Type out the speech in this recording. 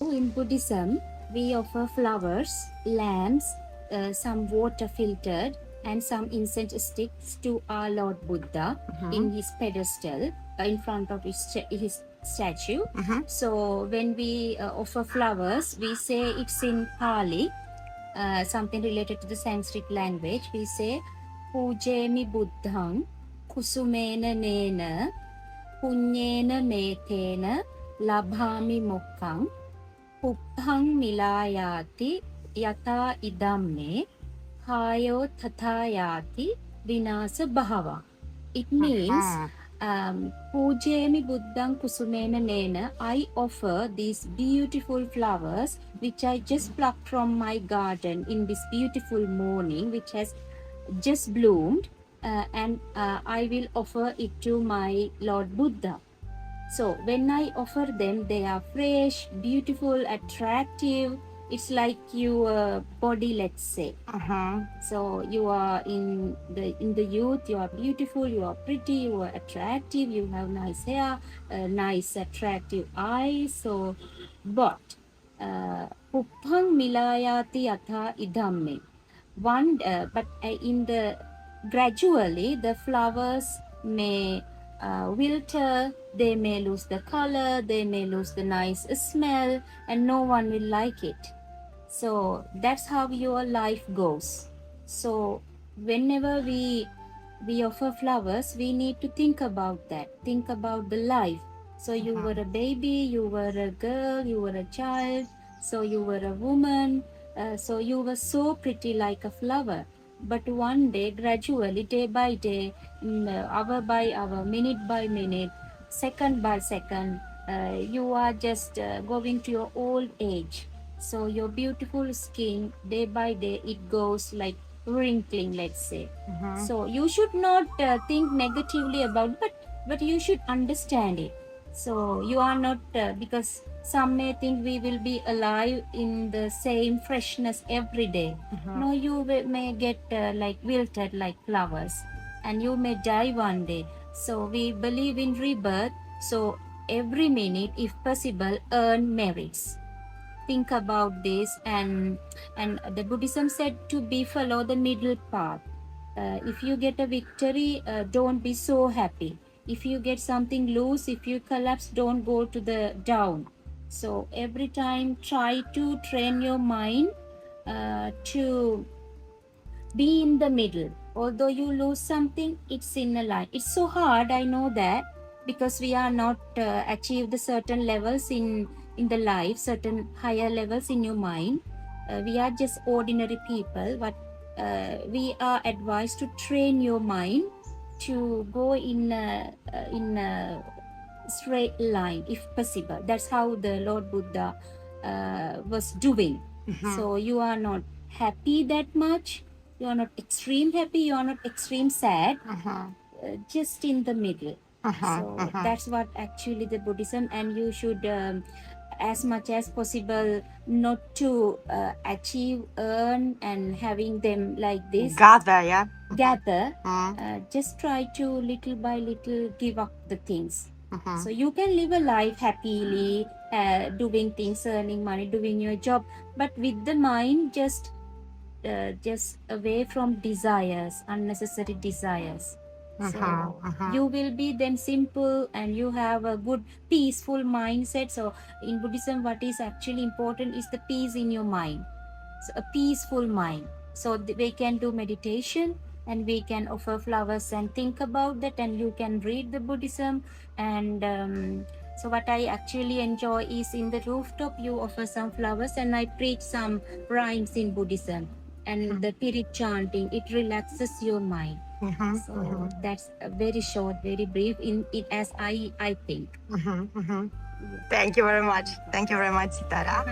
In Buddhism, we offer flowers, lamps, some water filtered, and some incense sticks to our Lord Buddha in his pedestal in front of his statue. So when we offer flowers, we say it's in Pali, something related to the Sanskrit language. We say Pujemi Buddhang Kusumena Nena Punyena Metena Labhami Mokkang Puppang Milayati Yata Idamme Hayo Tathayati Vinasa Bhava. It means Pujemi Buddhang Kusumena Nena. I offer these beautiful flowers which I just plucked from my garden in this beautiful morning, which has just bloomed, and I will offer it to my Lord Buddha. So when I offer them, they are fresh, beautiful, attractive. It's like your body, let's say. So you are in the youth, you are beautiful, you are pretty, you are attractive, you have nice hair, nice attractive eyes. So, but Puppang Milayati Atha Idamme. But in the gradually the flowers may wilter, they may lose the color, they may lose the nice smell, and no one will like it. So that's how your life goes. So whenever we offer flowers, we need to think about that. Think about the life. So you were a baby, you were a girl, you were a child, so you were a woman, so you were so pretty like a flower. But one day, gradually, day by day, hour by hour, minute by minute, second by second, you are just going to your old age. So your beautiful skin, day by day, it goes like wrinkling, let's say. So you should not think negatively about, but you should understand it. So you are not because some may think we will be alive in the same freshness every day. No, you may get like wilted like flowers, and you may die one day. So we believe in rebirth. So every minute, if possible, earn merits. Think about this, and the Buddhism said to be follow the middle path. If you get a victory, don't be so happy. If you get something loose, if you collapse, don't go to the down. So every time try to train your mind to be in the middle. Although you lose something, it's in a line. It's so hard, I know that, because we are not achieved the certain levels in the life, certain higher levels in your mind. We are just ordinary people, but we are advised to train your mind to go in a straight line if possible. That's how the Lord Buddha was doing. So you are not happy that much, you are not extreme happy, you are not extreme sad, just in the middle. So that's what actually the Buddhism, and you should as much as possible not to achieve, earn, and having them like this gather. Just try to little by little give up the things. So you can live a life happily, doing things, earning money, doing your job, but with the mind just away from desires, unnecessary desires. So you will be then simple, and you have a good peaceful mindset. So in Buddhism, what is actually important is the peace in your mind. So a peaceful mind. So we can do meditation, and we can offer flowers and think about that, and you can read the Buddhism. And so what I actually enjoy is in the rooftop, you offer some flowers, and I preach some rhymes in Buddhism, and the Pirit chanting, it relaxes your mind. So that's very short, very brief in it, as I think. Thank you very much. Thank you very much, Sitara.